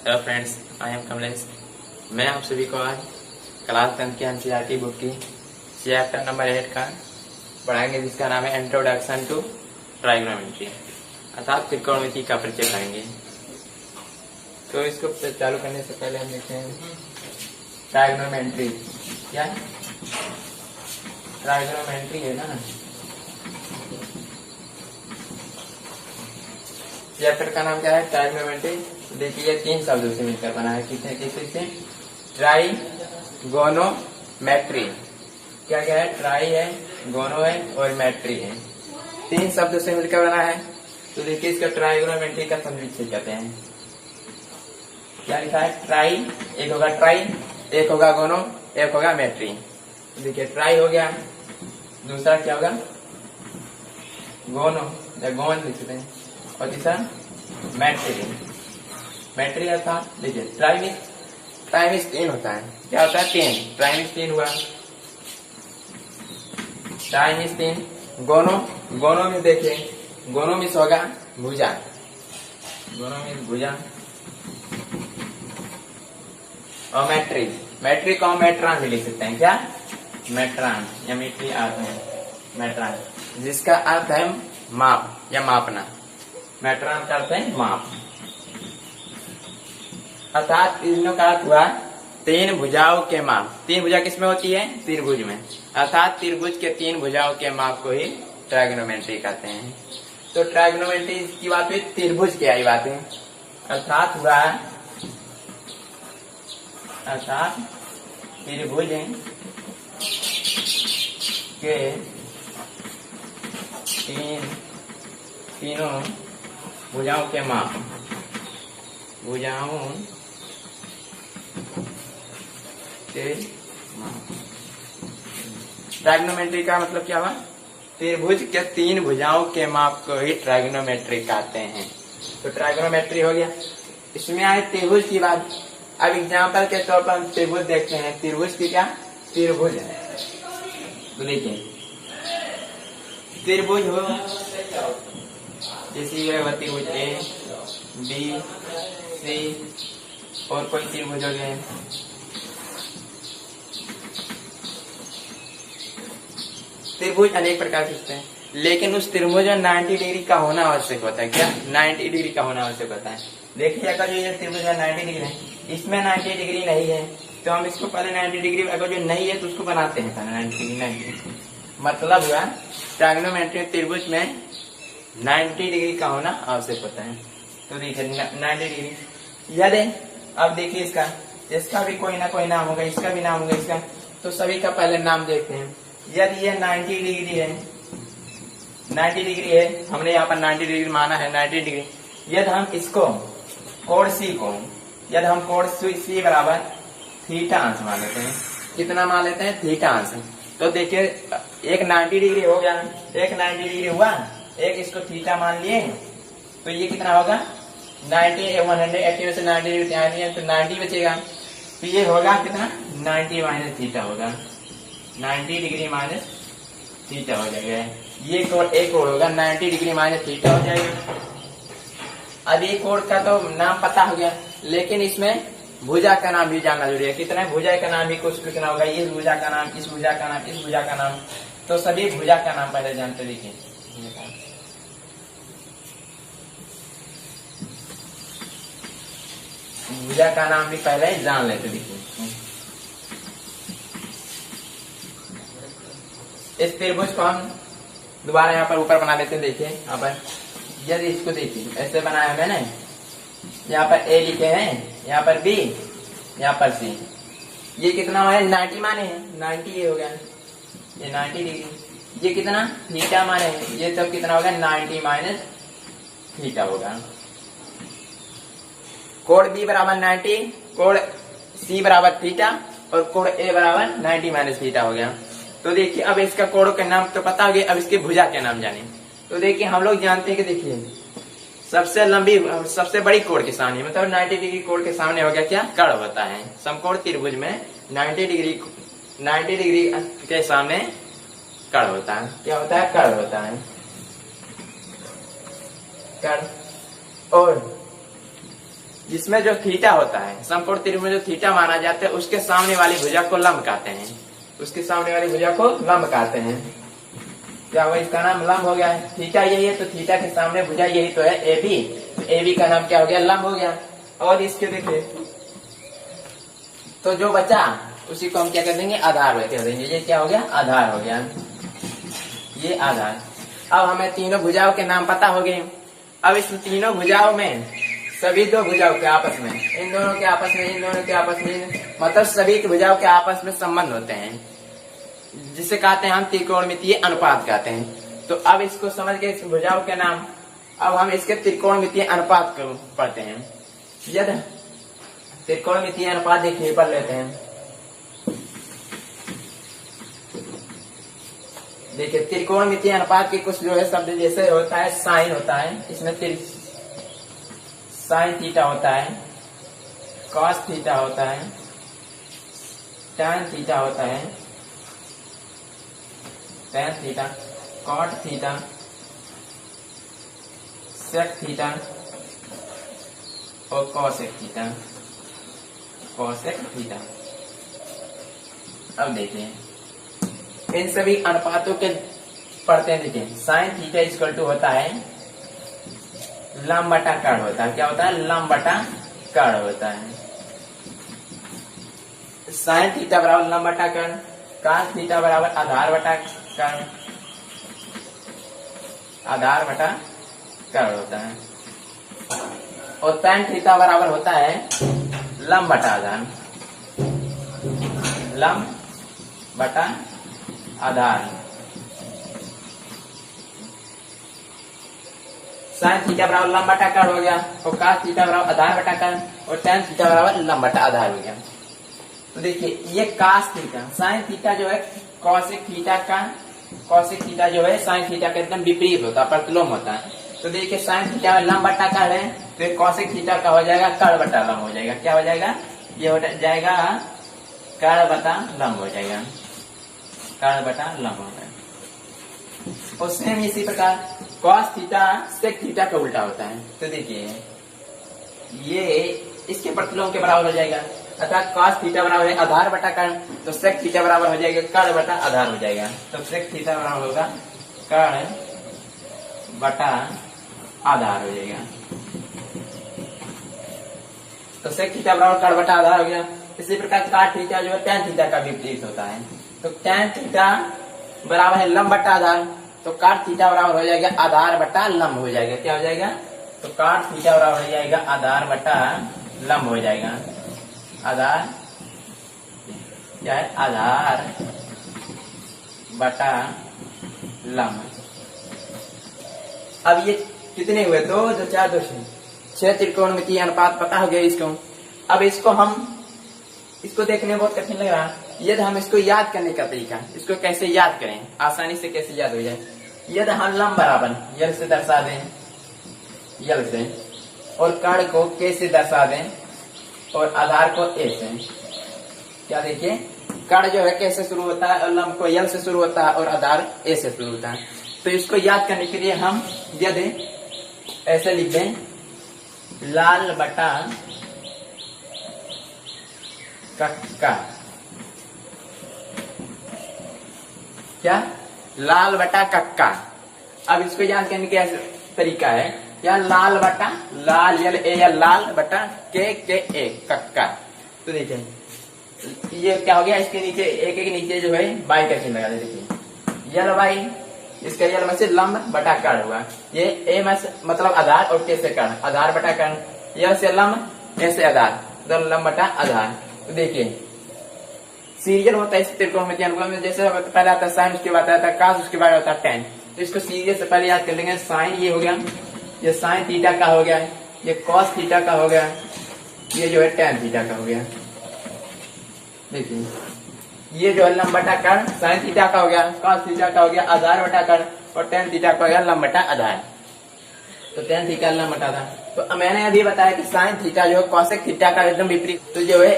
Hello friends, I am Kamlesh. मैं आप सभी को आज क्लास 10 की एनसीईआरटी बुक की चैप्टर नंबर 8 का पढ़ाएंगे, जिसका नाम है इंट्रोडक्शन टू ट्राइगोनोमेट्री, अर्थात त्रिकोणमिति का परिचय करेंगे। तो इसको चालू करने से पहले हम देखते हैं ट्राइगोनोमेट्री क्या है। ट्राइगोनोमेट्री है ना, चैप्टर का नाम क्या है? ट्राइगोनोमेट्री। देखिए 3 शब्दों से मिलकर बना है। किससे से? ट्राइगोनोमेट्री। क्या क्या है? ट्राई है, गोनो है और मैट्री है। 3 शब्दों से मिलकर बना है। तो देखिए इसका ट्राइगोनोमेट्री का संविच्छेद कहते हैं। क्या लिखा है? ट्राई, एक होगा ट्राई, एक होगा गोनो, एक होगा मैट्री। देखिए ट्राई हो गया, दूसरा क्या होगा? गोनो या गोन लिख सकते हैं, और तीसरा मैट्री। मैट्री अर्थात देखिए ट्राइमिस 3 होता है। क्या होता है? 3। ट्राइमिस 3 हुआ, ट्राइमिस 3। गोनो में देखिए, गोनो में होगा भुजा, गोनो में भुजा। और मैट्री को मेट्रान भी लिख सकते हैं। क्या? मेट्रान या मैट्री अर्थ है मेट्रान, जिसका अर्थ है माप या मापना। मेट्रान का अर्थ है माप, अर्थात तीनों का अर्थ हुआ 3 भुजाओं के माप। 3 भुजा किसमें होती है? त्रिभुज में। अर्थात त्रिभुज के 3 भुजाओं के माप को ही ट्राइगोनोमेट्री कहते हैं। तो ट्राइगोनोमेट्री की बात हुई, त्रिभुज की आई बात है। अर्थात हुआ त्रिभुज के तीनों भुजाओं के माप, भुजाओं के माप। ट्राइगोनोमेट्री का मतलब क्या हुआ? त्रिभुज के 3 भुजाओं के माप को ही ट्राइगोनोमेट्री कहते हैं। तो ट्राइगोनोमेट्री हो गया। इसमें आए त्रिभुज की बात। अब एग्जाम्पल के तौर पर हम त्रिभुज देखते हैं। त्रिभुज की क्या? त्रिभुज है। तो देखिए त्रिभुज हो जैसे त्रिभुज ए बी सी, और कोई त्रिभुज हो गए। त्रिभुज अनेक प्रकार के होते हैं, लेकिन उस त्रिभुज में 90 डिग्री का होना आवश्यक होता है। क्या? 90 डिग्री का होना आवश्यक होता है। देखिए अगर ये त्रिभुज में 90 डिग्री है, इसमें 90 डिग्री नहीं है, तो हम इसको पहले 90 डिग्री, अगर जो नहीं है तो उसको बनाते हैं पहले 90 डिग्री। 90 मतलब हुआ ट्राइगोनोमेट्री त्रिभुज में 90 डिग्री का होना आवश्यक होता है। तो देखिए 90 डिग्री। यदि अब देखिए इसका भी कोई ना कोई नाम होगा, इसका भी नाम होगा, इसका। तो सभी का पहले नाम देखते हैं। यदि ये 90 डिग्री है, 90 डिग्री है, हमने यहाँ पर 90 डिग्री माना है। 90 डिग्री यदि हम इसको कोण सी को, यदि हम कोण सी बराबर थीटा अंश मान लेते हैं। कितना मान लेते हैं? थीटा अंश। तो देखिए एक 90 डिग्री हो गया, एक 90 डिग्री हुआ, एक इसको थीटा मान लिए, तो ये कितना होगा? 90 180 में से 90 डिग्री है तो 90 बचेगा। तो ये होगा कितना? 90 माइनस थीटा होगा। 90 डिग्री माइनस थीटा हो जाएगा। ये कोण, एक कोण होगा 90 डिग्री माइनस थीटा हो जाएगा। अब ये कोण का तो नाम पता हो गया, लेकिन इसमें भुजा का नाम भी जानना जरूरी है। कितना है? भुजा का नाम भी कुछ कितना होगा? इस भुजा का नाम, इस भुजा का नाम, इस भुजा का नाम। तो सभी भुजा का नाम पहले जानते। देखिए भुजा का नाम भी पहले जान लेते। देखिए इस त्रिभुज को हम दोबारा यहाँ पर ऊपर बना लेते हैं। देखिए यहाँ पर यदि इसको देखिए ऐसे बनाया मैंने, यहाँ पर ए लिखे हैं, यहाँ पर बी, यहाँ पर सी। ये कितना है? 90 माने हैं, 90 ये हो गया, ये 90 डिग्री। ये कितना? थीटा माने हैं, ये तब कितना होगा? 90 माइनस थीटा होगा। कोण बी बराबर 90, कोण सी बराबर थीटा, और कोण ए बराबर 90 माइनस थीटा हो गया। तो देखिए अब इसका कोणों के नाम तो पता हो गया, अब इसके भुजा के नाम जाने। तो देखिए हम लोग जानते हैं कि देखिए सबसे लंबी, सबसे बड़ी कोण के सामने, मतलब 90 डिग्री कोण के सामने हो गया क्या? कर्ण होता है। समकोण त्रिभुज में 90 डिग्री के सामने कर्ण होता है। क्या होता है? कर्ण होता है, कर्ण। और जिसमें जो थीटा होता है, समकोण त्रिभुज में जो थीटा माना जाता है, उसके सामने वाली भुजा को लंब कहते हैं। उसके सामने वाली भुजा को लंब कहते हैं। क्या हुआ, इसका नाम लंब हो गया है। थीटा यही है, तो थीटा के सामने भुजा यही तो है AB। AB का नाम क्या हो गया, लंब हो गया। और इसके देखिए तो जो बचा उसी को हम क्या कर देंगे, आधार कह देंगे। ये क्या हो गया, आधार हो गया, ये आधार। अब हमें तीनों भुजाओं के नाम पता हो गए। अब इस तीनों भुजाओं में सभी दो भुजाओं के आपस में, इन दोनों के आपस में, इन दोनों के आपस में, मतलब सभी भुजाओं के आपस में संबंध होते हैं, जिसे कहते हैं हम त्रिकोणमितीय अनुपात कहते हैं। तो अब इसको समझ के इस भुजाओं के नाम, अब हम इसके त्रिकोणमितीय अनुपात को पढ़ते हैं। यदि त्रिकोणमितीय अनुपात देखिए पढ़ लेते हैं। देखिए त्रिकोणमितीय अनुपात के कुछ जो है शब्द, जैसे होता है साइन होता है, इसमें साइन थीटा होता है, कॉस थीटा होता है, टैन थीटा होता है, tan theta, cot theta, sec theta और कॉसेक थीटा, कॉसेक थीटा। अब देखिए इन सभी अनुपातों के पढ़ते हैं। देखिए साइन थीटा इक्वल टू होता है लंब बटा कर्ण होता है। क्या होता है, लंब बटा कर्ण होता है। साइन थीटा बराबर लंब बटा कर्ण, कॉस थीटा बराबर आधार बटा कर्ण, आधार बटा कर्ण होता है। और tan थीटा बराबर होता है लंब बटा आधार, लंब बटा आधार। साइन थीटा बराबर लंब बटा कर्ण हो गया, और cos थीटा बराबर आधार बटा कर्ण, और tan थीटा बराबर लंब बटा आधार हो गया। तो देखिए ये cos थीटा, साइन थीटा जो है cosec थीटा का, cosec थीटा जो है साइन थीटा का एकदम विपरीत होता है, प्रतिलोम होता है। तो देखिए साइन थीटा में लंब बटा कर्ण है, तो ये cosec थीटा का हो जाएगा कर्ण बटा लंब हो जाएगा। क्या हो जाएगा, ये हो जाएगा कर्ण बटा लंब हो जाएगा, कर्ण बटा लंब हो जाएगा। और सेम इसी प्रकार cos थीटा sec थीटा का उल्टा होता है। तो देखिए ये इसके प्रतिलोम के बराबर हो जाएगा, अर्थात cos थीटा बराबर है आधार बटा कर्ण, तो sec थीटा बराबर हो जाएगा कर्ण बटा आधार हो जाएगा। तो sec थीटा बराबर होगा कर्ण बटा आधार हो जाएगा। तो sec थीटा बराबर कर्ण बटा आधार हो गया। इसी प्रकार cot थीटा जो है tan थीटा का विपरीत होता है। तो tan थीटा बराबर है लंब बटा आधार, तो cot थीटा बराबर हो जाएगा आधार बटा लंब हो जाएगा। क्या हो जाएगा, तो cot थीटा बराबर हो जाएगा आधार बटा लंब हो जाएगा। आधार क्या है, आधार बटा लंब। अब ये कितने हुए, 2 2 4 2 6 त्रिकोणमितीय अनुपात पता हो गया इसको। अब इसको देखने में बहुत कठिन लग रहा है। यदि हम इसको याद करने का तरीका, इसको कैसे याद करें, आसानी से कैसे याद हो जाए। यदि हम लंब बराबर यल से दर्शा दें, यल से, और कर्ण को के से दर्शा दें, और आधार को ए से। क्या देखिए, कर्ण जो है के से शुरू होता है, और लंब को यल से शुरू होता है, और आधार ए से शुरू होता है। तो इसको याद करने के लिए हम यदि ऐसे लिख दें, लाल बटा कक्का, क्या, लाल बटा कक्का। अब इसको याद करने का तरीका है, या लाल बटा लाल यल ए, या लाल बटा के ए कक्का। तो देखिए ये क्या हो गया, इसके नीचे एक के नीचे जो है बाई का चिन्ह लगा दे। देखिए यल बाई, इसका यल में से लंब बटा कर्ण हुआ, ये ए में से मतलब आधार, और के से कर्ण, आधार बटा कर्ण, यल से लंब, ए से आधार, तो लंब बटा आधार। तो देखिए सीरियल होता है इस त्रिकोणमितीय अनुपात में, जैसे पहले आता है साइन, उसके बाद आता है cos, उसके बाद आता है tan। तो इसको सीरियल से पहले याद कर लेंगे। साइन ये हो गया, ये साइन थीटा का हो गया, ये cos थीटा का हो गया, ये जो है tan थीटा का हो गया। देखिए ये जो है लंब बटा कर्ण, साइन थीटा का हो गया, cos थीटा का हो गया आधार बटा कर्ण, और tan थीटा का हो गया लंब बटा आधार। तो tan थीटा लंब बटा था। तो मैंने अभी बताया कि साइन थीटा जो है cosec थीटा का एकदम विपरीत, तो जो है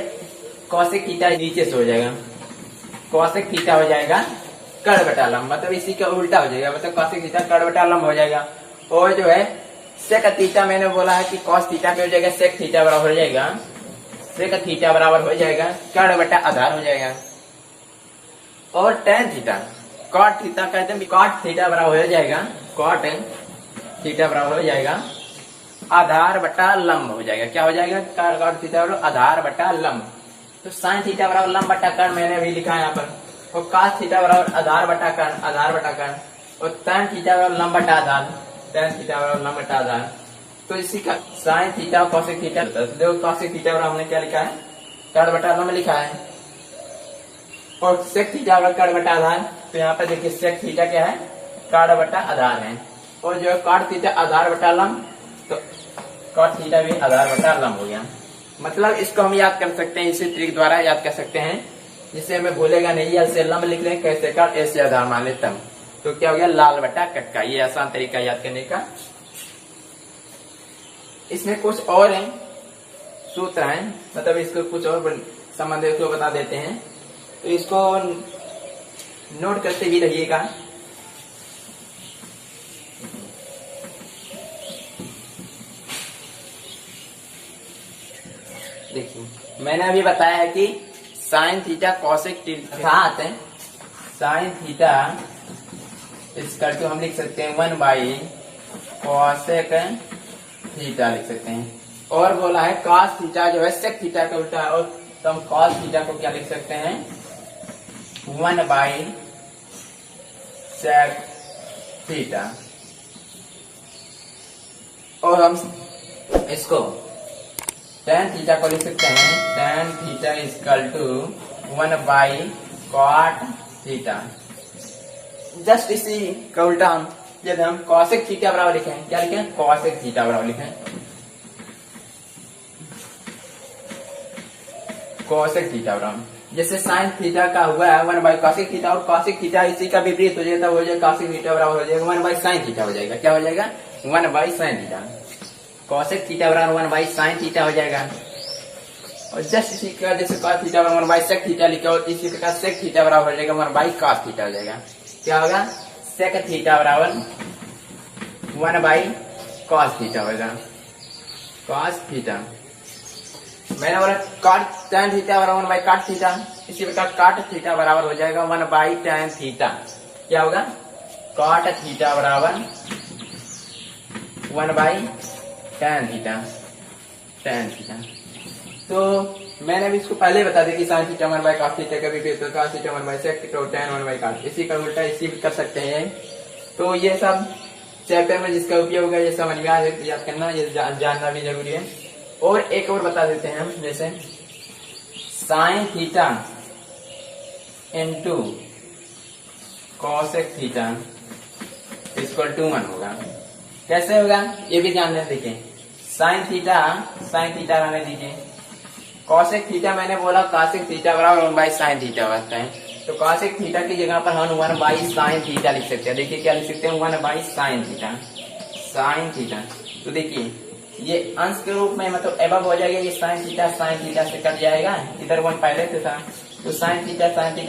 cosec थीटा नीचे से हो जाएगा, cosec थीटा हो जाएगा कर्ण बटा लंब, मतलब इसी का उल्टा हो जाएगा, मतलब cosec थीटा कर्ण बटा लंब हो जाएगा। और जो है सेक थीटा मैंने बोला है कि कॉस थीटा पे हो जाएगा सेक थीटा बराबर हो जाएगा, सेक थीटा बराबर हो जाएगा कर्ण बटा आधार हो जाएगा। और टेन थीटा कॉट थीटा कहते हैं, कॉट थीटा बराबर हो जाएगा, कॉट थीटा बराबर हो जाएगा आधार बटा लंब हो जाएगा। क्या हो जाएगा? कॉट थीटा बराबर आधार बटा लंब। तो साइन थीटा बराबर लंब बटा कर्ण मैंने अभी लिखा है यहाँ पर, और कास थीटा बराबर आधार बटा कर्ण, आधार बटा कर्ण, और tan थीटा बराबर लंब बटा आधार, tan थीटा बराबर लंब बटा आधार। तो इसी का साइन थीटा और कॉसेक थीटा, देखो कॉसेक थीटा बराबर हमने क्या लिखा है? कर्ण बटा लंब लिखा है, और सेक थीटा बराबर कर्ण बटा आधार। तो यहाँ पर देखिए सेक थीटा क्या है? कर्ण बटा आधार है, और जो है कॉट थीटा आधार बटा लंब, तो कॉट थीटा भी आधार बटा लंब हो गया। मतलब इसको हम याद कर सकते हैं, इसी ट्रिक द्वारा याद कर सकते हैं, जिससे हमें भूलेगा नहीं। एल से लंब लिख लें, कैसे कट, ए से आधार मान ले तब, तो क्या हो गया? लाल बटा कटका। ये आसान तरीका याद करने का। इसमें कुछ और है सूत्र है, मतलब इसको कुछ और संबंध को बता देते हैं, तो इसको नोट करते भी रहिएगा। देखिए मैंने अभी बताया है कि sine theta cosec theta, sine theta इसका तो हम लिख सकते हैं 1 बाई कॉसेक थीटा लिख सकते हैं। और बोला है कॉस थीटा जो है सेक थीटा का उल्टा है, और तो हम कॉस थीटा को क्या लिख सकते हैं? 1 बाई सेक थीटा। और हम इसको tan थीटा को लिख सकते हैं, tan theta equal to 1 by cot theta. Just इसी का उल्टा हम यदि हम कॉसेक थीटा बराबर लिखें, क्या लिखें? कॉसेक थीटा बराबर लिखें कॉसेक थीटा बराबर, जैसे साइन थीटा का हुआ है 1 बाई कॉसेक थीटा, और कॉसेक थीटा इसी का विपरीत हो जाएगा, हो जाएगा कॉसेक थीटा बराबर हो जाएगा 1 बाई साइन थीटा हो जाएगा। क्या हो जाएगा? 1 by sine theta. Cosec theta बराबर 1 बाई साइन थीटा हो जाएगा। और जस्ट इसी का जैसे कॉस थीटा बराबर 1 बाई सेक थीटा लिखा, और इसी प्रकार सेक थीटा बराबर हो जाएगा 1 बाई कॉस थीटा हो जाएगा। क्या होगा? सेक थीटा बराबर 1 बाई कॉस थीटा होगा, कॉस थीटा। मैंने बोला कॉट tan थीटा बराबर 1 बाई कॉट थीटा, इसी प्रकार कॉट थीटा बराबर हो जाएगा 1 बाई tan थीटा। क्या होगा? कॉट थीटा बराबर 1 by tan theta, tan theta. तो मैंने भी इसको पहले बता दिया कि sine theta 1 by cos theta का विपरीत होगा cos theta 1 by sec theta, tan 1 by cos, इसी का उल्टा इसी कर सकते हैं। तो ये सब चैप्टर में जिसका उपयोग होगा ये समझ में याद करना, ये जानना भी जरूरी है। और एक और बता देते हैं हम, जैसे sine theta into cosec theta equal to 1 होगा। कैसे होगा ये भी जान लें। देखिए साइन थीटा रहने दीजिए, कॉसेक थीटा मैंने बोला कॉसेक थीटा बराबर 1 बाई साइन थीटा होता है, तो कॉसेक थीटा की जगह पर हम 1 बाई साइन थीटा लिख सकते हैं। देखिए क्या लिख सकते हैं? 1 by sine theta, sine theta. तो देखिए ये अंश के रूप में मतलब एबव हो जाएगा, ये साइन थीटा से कट जाएगा, इधर 1 पहले से था, तो साइन थीटा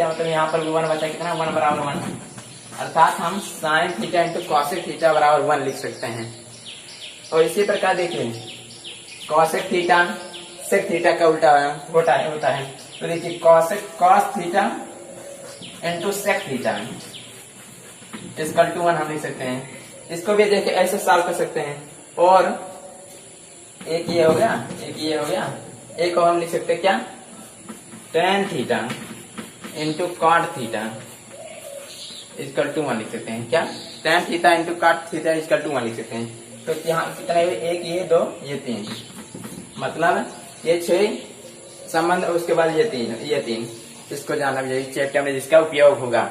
मतलब यहाँ पर 1 बचा, कितना? 1 बराबर 1, अर्थात हम sign theta into cosec theta बराबर 1 लिख सकते हैं। और इसी प्रकार देखिए कॉसेक थीटा सेक थीटा का उल्टा होता है। तो देखिए cos theta into sec theta equal to 1 हम लिख सकते हैं। इसको भी देखिए ऐसे सॉल्व कर सकते हैं। और एक ये हो गया, एक और हम लिख सकते हैं क्या? tan theta into cot theta equal to 1 लिख सकते हैं। क्या? tan theta into cot theta equal to 1 लिख सकते हैं। तो यहाँ कितना है? 1, ये 2, ये 3, मतलब ये 6 संबंध, उसके बाद ये 3, इसको जानना भी चाहिए चैप्टर में जिसका उपयोग होगा।